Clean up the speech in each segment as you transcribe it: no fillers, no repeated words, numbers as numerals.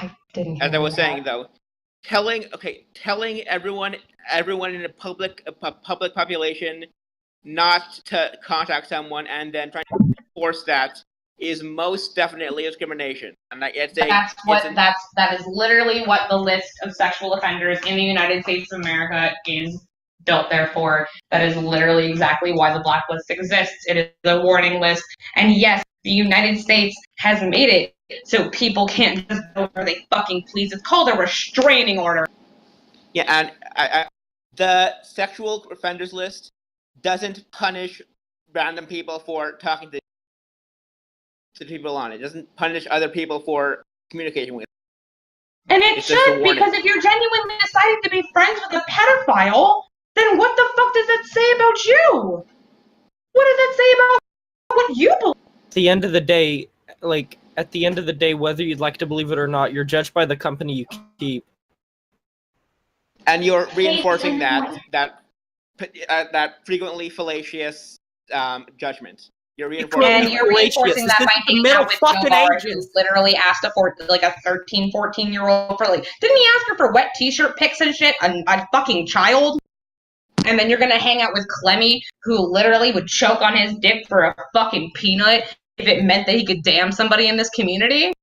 I didn't hear As I was that. saying, though, telling everyone in the public population not to contact someone and then trying to force that is most definitely discrimination. And that is literally what the list of sexual offenders in the United States of America is built there for. That is literally exactly why the blacklist exists. It is a warning list. And yes, the United States has made it so people can't just go where they fucking please. It's called a restraining order. Yeah, and the sexual offenders list doesn't punish random people for talking to people on it. It doesn't punish other people for communicating with. And it should, because if you're genuinely deciding to be friends with a pedophile, then what the fuck does that say about you? What does that say about what you believe? At the end of the day, whether you'd like to believe it or not, you're judged by the company you keep. And you're reinforcing that frequently fallacious judgment. You're reinforcing that by hanging out with Joe Barr, who literally asked a 13, 14-year-old for didn't he ask her for wet t-shirt pics and shit? A fucking child? And then you're gonna hang out with Clemmy, who literally would choke on his dick for a fucking peanut if it meant that he could damn somebody in this community?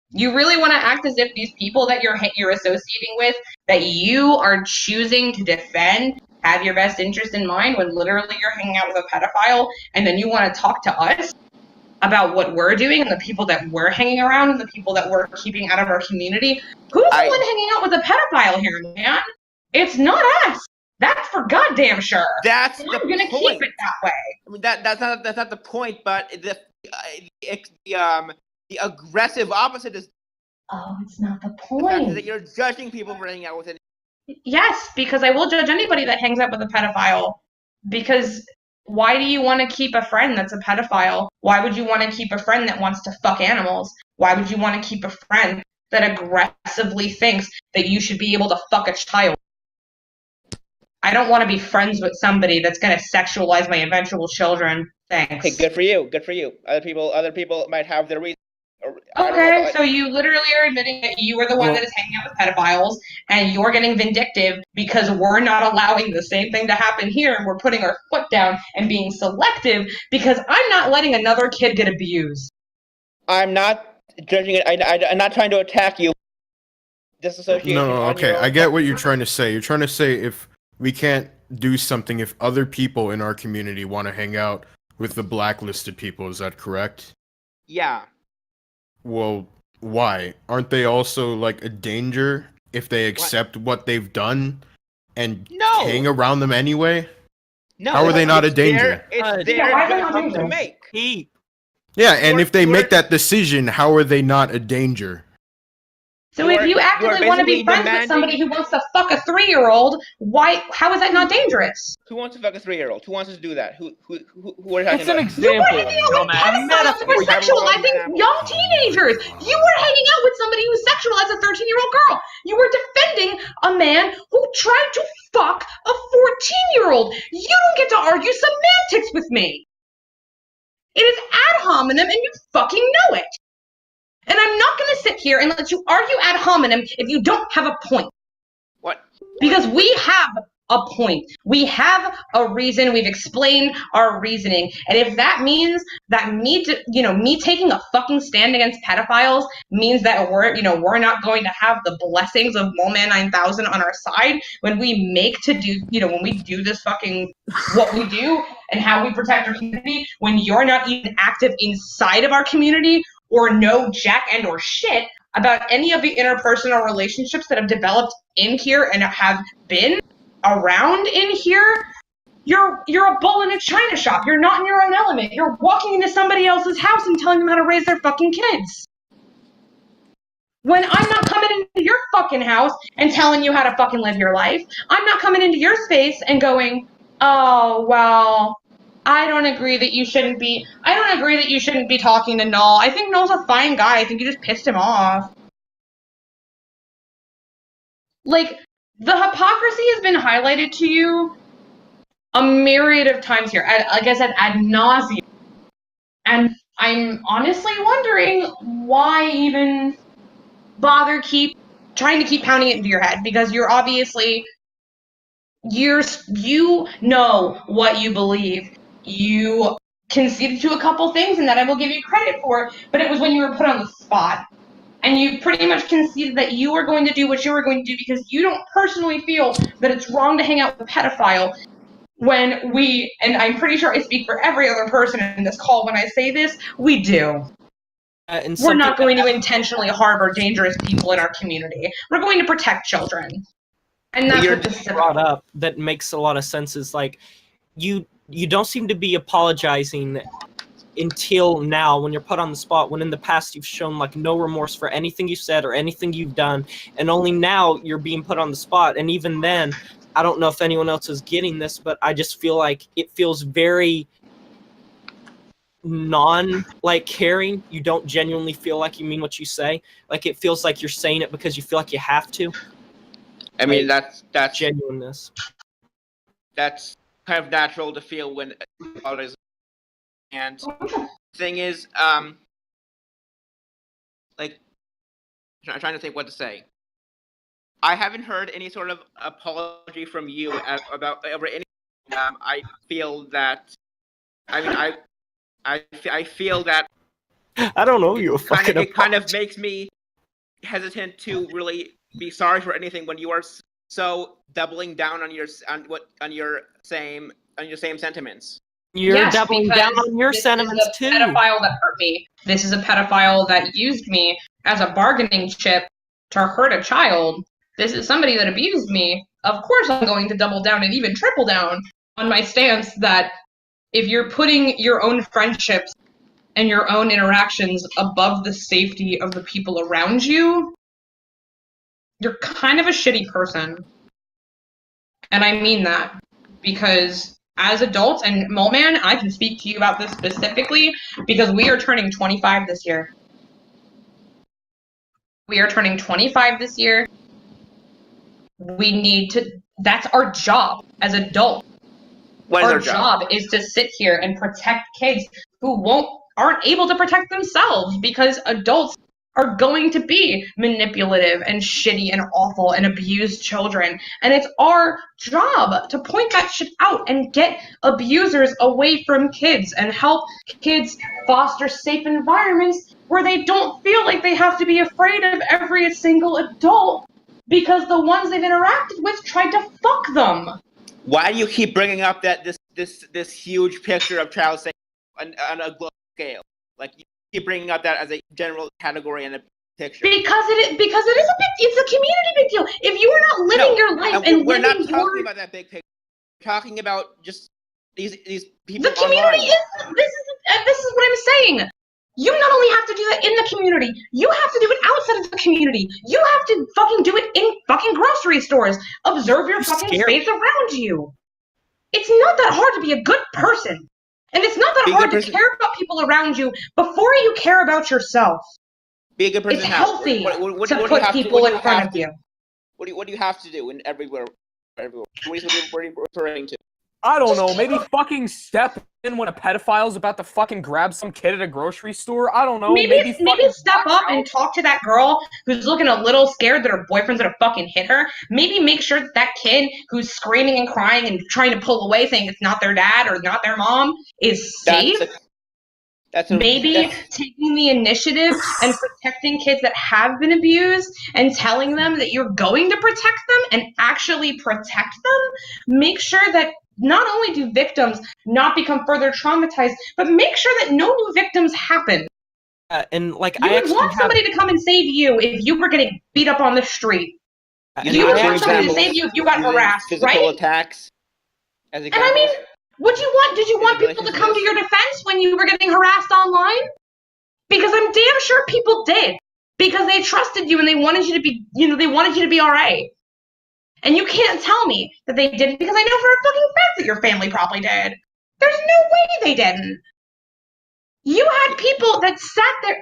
You really want to act as if these people that you're associating with, that you are choosing to defend, have your best interest in mind when literally you're hanging out with a pedophile, and then you want to talk to us about what we're doing and the people that we're hanging around and the people that we're keeping out of our community? Who's the one hanging out with a pedophile here, man? It's not us. That's for goddamn sure. That's I'm gonna keep it that way. I mean, that's not the point, but the aggressive opposite is. Oh, it's not the point. The fact that you're judging people for hanging out with it. Yes, because I will judge anybody that hangs out with a pedophile. Because why do you want to keep a friend that's a pedophile? Why would you want to keep a friend that wants to fuck animals? Why would you want to keep a friend that aggressively thinks that you should be able to fuck a child? I don't want to be friends with somebody that's going to sexualize my eventual children. Thanks. Hey, good for you. Good for you. Other people might have their reasons. Okay, so you literally are admitting that you are the one that is hanging out with pedophiles, and you're getting vindictive because we're not allowing the same thing to happen here, and we're putting our foot down and being selective because I'm not letting another kid get abused. I'm not judging it. I'm not trying to attack you. Disassociation. No, okay, I get what you're trying to say. You're trying to say if we can't do something if other people in our community want to hang out with the blacklisted people, is that correct? Yeah. Well, why? Aren't they also, a danger if they accept what they've done and hang around them anyway? No. How are they not a danger? It's their decision to make. Yeah, and if they make that decision, how are they not a danger? So if you actively want to be friends with somebody who wants to fuck a 3-year-old, how is that not dangerous? Who wants to fuck a 3-year-old? Who wants to do that? Who are you talking about? It's an example. We're sexualizing young teenagers. You were hanging out with somebody who sexualized a 13-year-old girl. You were defending a man who tried to fuck a 14-year-old. You don't get to argue semantics with me. It is ad hominem and you fucking know it. And I'm not going to sit here and let you argue ad hominem if you don't have a point. What? Because we have a point. We have a reason. We've explained our reasoning. And if that means that me taking a fucking stand against pedophiles means that we're not going to have the blessings of Moleman 9000 on our side when we when we do this fucking what we do and how we protect our community, when you're not even active inside of our community or know jack and or shit about any of the interpersonal relationships that have developed in here and have been around in here, you're a bull in a china shop. You're not in your own element. You're walking into somebody else's house and telling them how to raise their fucking kids. When I'm not coming into your fucking house and telling you how to fucking live your life, I'm not coming into your space and going, oh, well, I don't agree that you shouldn't be talking to Null. I think Null's a fine guy. I think you just pissed him off. The hypocrisy has been highlighted to you a myriad of times here. Like I said, ad nauseum. And I'm honestly wondering why even bother trying to keep pounding it into your head, because you're obviously, you know what you believe. You conceded to a couple things, and that I will give you credit for, but it was when you were put on the spot. And you pretty much conceded that you were going to do what you were going to do because you don't personally feel that it's wrong to hang out with a pedophile. When we, and I'm pretty sure I speak for every other person in this call when I say this, we do. And We're not going to intentionally harbor dangerous people in our community. We're going to protect children. And that's what this is brought up that makes a lot of sense is like you don't seem to be apologizing until now when you're put on the spot, when in the past you've shown like no remorse for anything you said or anything you've done, and only now you're being put on the spot. And even then, I don't know if anyone else is getting this, but I just feel like it feels very caring. You don't genuinely feel like you mean what you say. Like it feels like you're saying it because you feel like you have to. I mean, that's genuineness. That's kind of natural to feel when others. And the thing is, like, I'm trying to think what to say. I haven't heard any sort of apology from you about over any. I feel that. I mean, I feel that. I don't know you. It kind of makes me hesitant to really be sorry for anything when you are so doubling down on your same sentiments. You're doubling down on your sentiments too. This is a pedophile that hurt me. This is a pedophile that used me as a bargaining chip to hurt a child. This is somebody that abused me. Of course I'm going to double down and even triple down on my stance that if you're putting your own friendships and your own interactions above the safety of the people around you, you're kind of a shitty person. And I mean that because as adults, and Moleman, I can speak to you about this specifically because we are turning 25 this year. We are turning 25 this year. We need to, that's our job as adults. Our job is to sit here and protect kids who aren't able to protect themselves because adults are going to be manipulative and shitty and awful and abuse children. And it's our job to point that shit out and get abusers away from kids and help kids foster safe environments where they don't feel like they have to be afraid of every single adult because the ones they've interacted with tried to fuck them. Why do you keep bringing up that this huge picture of child safety on a global scale? Like you keep bringing up that as a general category and a picture. Because it is it's a community big deal. If you are not living your life and we're not talking about that big picture. We're talking about just these people. The community this is what I'm saying. You not only have to do that in the community, you have to do it outside of the community. You have to fucking do it in fucking grocery stores. Observe your fucking space around you. It's not that hard to be a good person. And it's not that hard to care about people around you before you care about yourself. Be a good person. It's healthy to put people in front of you. What do you have to do in everywhere? What are you referring to? I don't know. Maybe fucking step in when a pedophile's about to fucking grab some kid at a grocery store. I don't know. Maybe step up and talk to that girl who's looking a little scared that her boyfriend's gonna fucking hit her. Maybe make sure that kid who's screaming and crying and trying to pull away saying it's not their dad or not their mom is safe. Maybe taking the initiative and protecting kids that have been abused and telling them that you're going to protect them and actually protect them. Make sure that not only do victims not become further traumatized, but make sure that no new victims happen. And like you would want somebody to come and save you if you were getting beat up on the street. You would want somebody to save you if you got harassed, right? Physical attacks. And I mean, did you want people to come to your defense when you were getting harassed online? Because I'm damn sure people did. Because they trusted you and they wanted you to be, they wanted you to be all right. And you can't tell me that they didn't, because I know for a fucking fact that your family probably did. There's no way they didn't. You had people that sat there.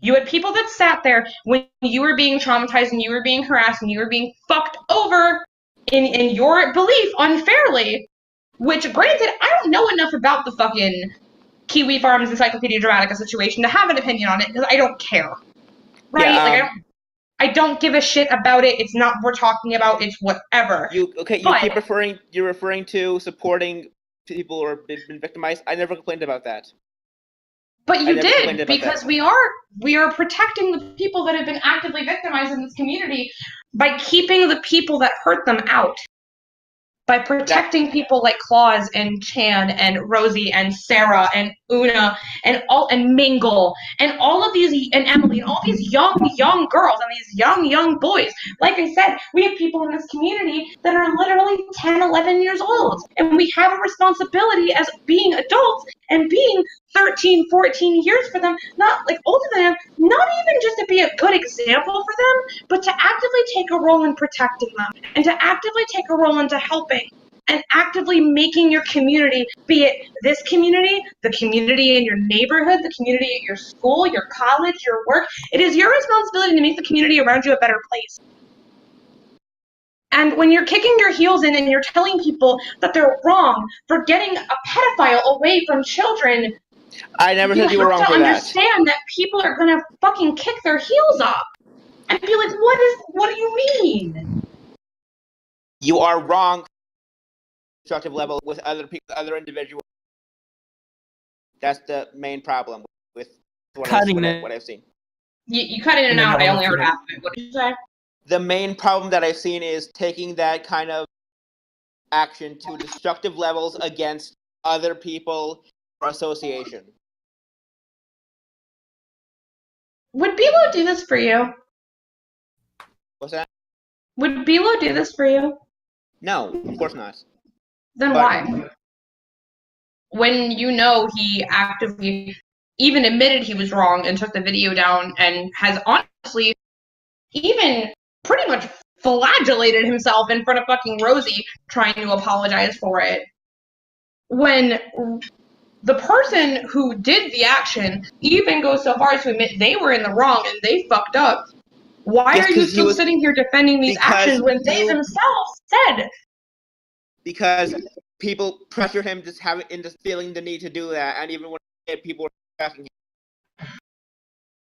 You had people that sat there when you were being traumatized and you were being harassed and you were being fucked over in your belief unfairly. Which, granted, I don't know enough about the fucking Kiwi Farms Encyclopedia Dramatica situation to have an opinion on it because I don't care. Right? Yeah, like, I don't I don't give a shit about it. It's not what we're talking about. It's whatever. You're referring to supporting people who have been victimized. I never complained about that. But you did, because we are protecting the people that have been actively victimized in this community by keeping the people that hurt them out. By protecting people like Claus and Chan and Rosie and Sarah and Una and Mingle and all of these, and Emily, and all these young girls and these young boys. Like I said, we have people in this community that are literally 10, 11 years old. And we have a responsibility as being adults and being 13, 14 years for them, not like older than them, not even just to be a good example for them, but to actively take a role in protecting them and to actively take a role into helping and actively making your community, be it this community, the community in your neighborhood, the community at your school, your college, your work. It is your responsibility to make the community around you a better place. And when you're kicking your heels in and you're telling people that they're wrong for getting a pedophile away from children, I never said you were wrong for that. You have to understand that people are gonna fucking kick their heels up and be like, what do you mean? You are wrong. Constructive level with other people, other individuals. That's the main problem with what I've seen. You cut in and out. I only heard half of it. What did you say? The main problem that I've seen is taking that kind of action to destructive levels against other people or association. Would Bilo do this for you? What's that? Would Bilo do this for you? No, of course not. Then why? When you know he actively even admitted he was wrong and took the video down and has honestly even pretty much flagellated himself in front of fucking Rosie trying to apologize for it. When the person who did the action even goes so far as to admit they were in the wrong and they fucked up, why are you still sitting here defending these actions when they themselves said? Because people pressure him into feeling the need to do that, and even when people were asking him.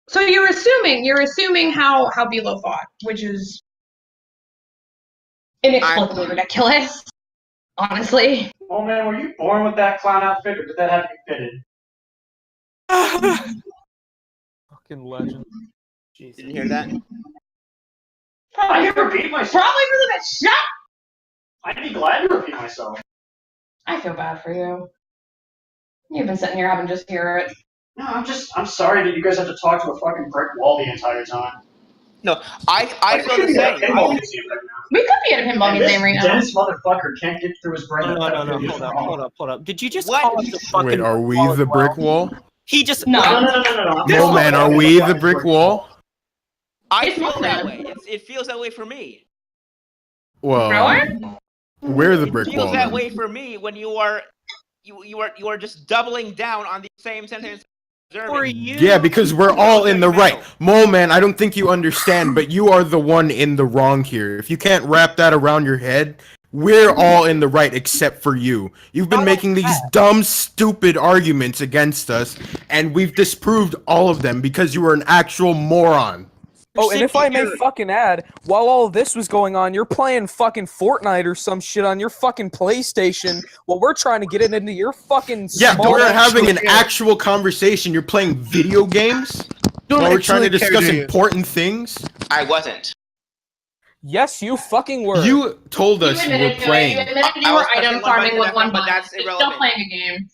So you're assuming how Bilo thought, which is inexplicably ridiculous, honestly. Oh man, were you born with that clown outfit, or did that have to be fitted? Fucking legend. Jesus. Didn't hear that? I can repeat myself. Probably for the shut. I'd be glad to repeat myself. I feel bad for you. You've been sitting here having just hear it. No, I'm sorry that you guys have to talk to a fucking brick wall the entire time. No, I feel the same. We could be at a pinball museum right now. Dense motherfucker can't get through his brain. No, hold up. Did you just call us the fucking Wait, are we the brick wall? He just No. Man, are we the brick wall? I feel that way. It feels that way for me. Well, we're the brick wall. It feels wall. that way for me when you are just doubling down on the same sentence. Yeah, because we're all in the right. Moleman, I don't think you understand, but you are the one in the wrong here. If you can't wrap that around your head, we're all in the right except for you. You've been making these dumb, stupid arguments against us, and we've disproved all of them because you were an actual moron. Oh, and if I may fucking add, while all this was going on, you're playing fucking Fortnite or some shit on your fucking PlayStation while we're trying to get it into your fucking we're having an actual conversation. You're playing video games? While we're trying to discuss important things? I wasn't. Yes, you fucking were. You told us you were playing. You admitted you were item farming with one but button. that's You're irrelevant. still playing a game.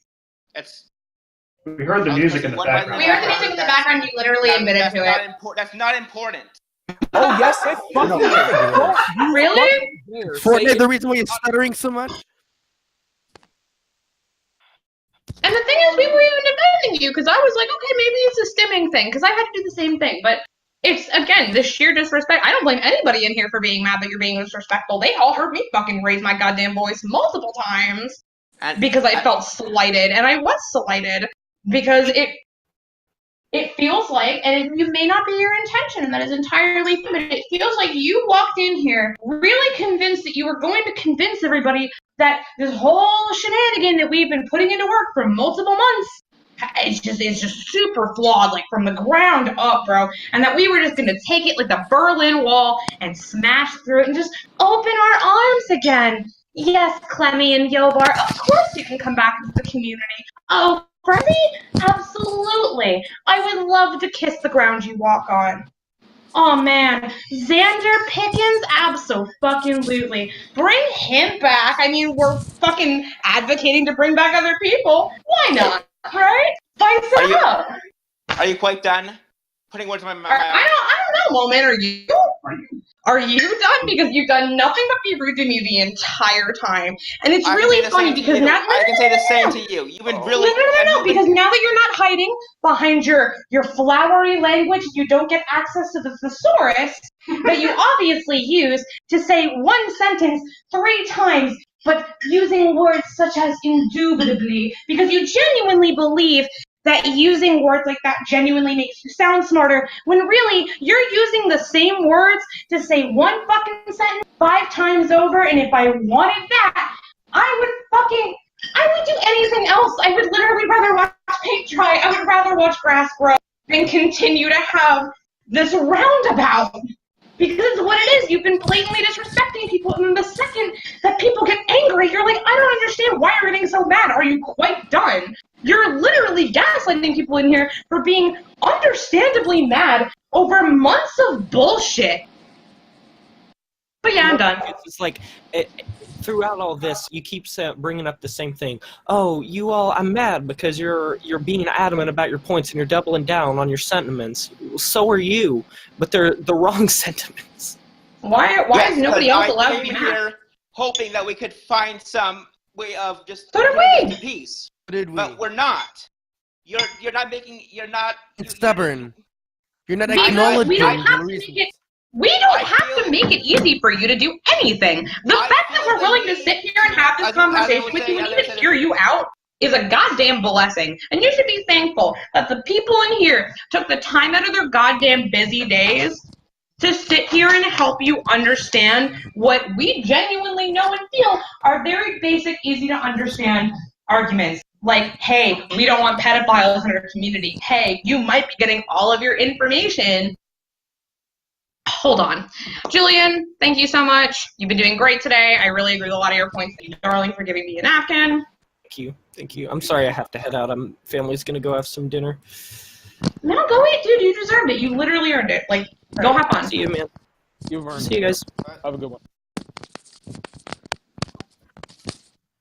We heard the music in the background. We heard the music in the background. You literally admitted to it. That's not important. Oh yes, it fucking is. Really? Fortnite, the reason why you're stuttering so much? And the thing is, we were even defending you because I was like, okay, maybe it's a stimming thing because I had to do the same thing. But it's, again, the sheer disrespect. I don't blame anybody in here for being mad that you're being disrespectful. They all heard me fucking raise my goddamn voice multiple times because I felt slighted. And I was slighted because it feels like, and it may not be your intention, and that is entirely fine, but it feels like you walked in here really convinced that you were going to convince everybody that this whole shenanigan that we've been putting into work for multiple months it's just super flawed, like from the ground up, bro. And that we were just gonna take it like the Berlin Wall and smash through it and just open our arms again. Yes, Clemmy and Yobar, of course you can come back into the community. Oh, Freddy? Absolutely. I would love to kiss the ground you walk on. Oh man, Xander Pickens, abso-fucking-lutely. Bring him back. I mean, we're fucking advocating to bring back other people. Why not? Right? Spice it up. Are you quite done? Putting words in my mouth. I don't know, Moleman. Are you done? Because you've done nothing but be rude to me the entire time. And it's really funny because now I can say the same to you. You've been really No, because now that you're not hiding behind your flowery language, you don't get access to the thesaurus that you obviously use to say one sentence 3 times, but using words such as indubitably, because you genuinely believe that using words like that genuinely makes you sound smarter, when really you're using the same words to say one fucking sentence 5 times over, and if I wanted that, I would do anything else. I would literally rather watch paint dry. I would rather watch grass grow than continue to have this roundabout. Because it's what it is. You've been blatantly disrespecting people, and the second that people get angry, you're like, I don't understand why you're getting so mad. Are you quite done? You're literally gaslighting people in here for being understandably mad over months of bullshit. But yeah, I'm done. It's like, throughout all this, you keep bringing up the same thing. Oh, you all, I'm mad because you're being adamant about your points and you're doubling down on your sentiments. So are you, but they're the wrong sentiments. Why is nobody else allowed to be mad? Here hoping that we could find some way of just peace. But we're not. You're not. It's stubborn. You're not acknowledging the reasons. We don't have to make it easy for you to do anything. The fact that we're willing to sit here and have this conversation with you and even hear you out is a goddamn blessing. And you should be thankful that the people in here took the time out of their goddamn busy days to sit here and help you understand what we genuinely know and feel are very basic, easy to understand arguments. Like, hey, we don't want pedophiles in our community. Hey, you might be getting all of your information. Hold on. Julian, thank you so much. You've been doing great today. I really agree with a lot of your points. Thank you, darling, for giving me a napkin. Thank you. I'm sorry I have to head out. Family's gonna go have some dinner. No, go eat, dude. You deserved it. You literally earned it. Like, go have fun. See you, man. See you guys. Have a good one.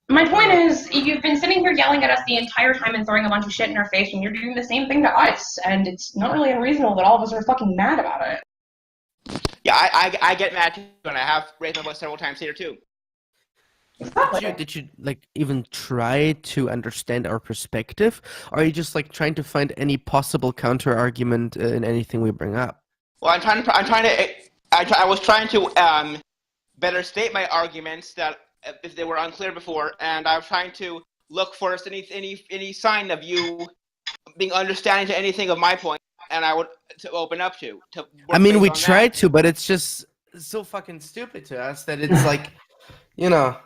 My point is, you've been sitting here yelling at us the entire time and throwing a bunch of shit in our face, and you're doing the same thing to us, and it's not really unreasonable that all of us are fucking mad about it. Yeah, I get mad too, and I have raised my voice several times here too. Did you like even try to understand our perspective? Or are you just like trying to find any possible counter argument in anything we bring up? Well, I was trying to better state my arguments that if they were unclear before, and I was trying to look for any sign of you being understanding to anything of my point, and I would to open up to. I mean, we tried to, but it's just so fucking stupid to us that it's like, you know.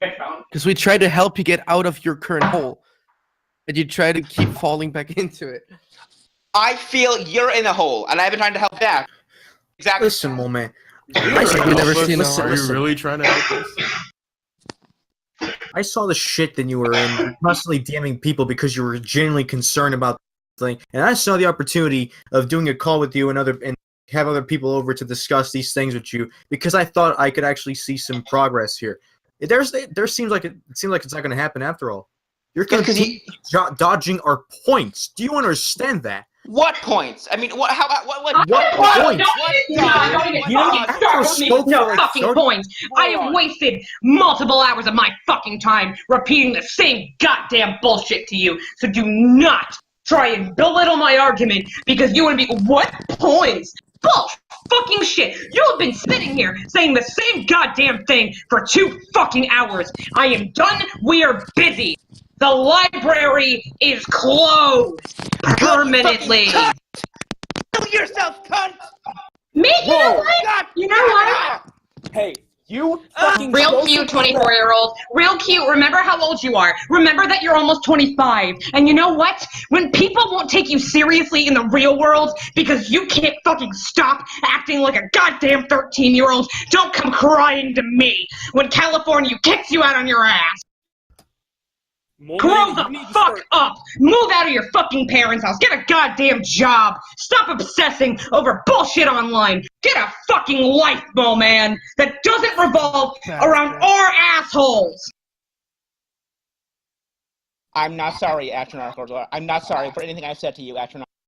Because we try to help you get out of your current hole, but you try to keep falling back into it. I feel you're in a hole, and I've been trying to help that. Exactly. Listen, Moleman. Are you really trying to help us? I saw the shit that you were in, constantly DMing people because you were genuinely concerned about the thing, and I saw the opportunity of doing a call with you and have other people over to discuss these things with you because I thought I could actually see some progress here. There seems like it's not going to happen after all. You're completely dodging our points. Do you understand that? What points? I mean, what points? Don't start no fucking points. I have wasted multiple hours of my fucking time repeating the same goddamn bullshit to you. So do not try and belittle my argument because you want to be what points? Bull fucking shit. You have been sitting here saying the same goddamn thing for 2 fucking hours. I am done. We are busy. The library is closed permanently. Kill yourself, cunt! Me? You know what? You know what? Hey, You fucking Real cute 24-year-old. Real cute. Remember how old you are. Remember that you're almost 25. And you know what? When people won't take you seriously in the real world because you can't fucking stop acting like a goddamn 13-year-old, don't come crying to me when California kicks you out on your ass. Grow the fuck up! Move out of your fucking parents' house! Get a goddamn job! Stop obsessing over bullshit online! Get a fucking life, Moleman, that doesn't revolve around our assholes! I'm not sorry, Astronauts. I'm not sorry for anything I said to you, Astronauts.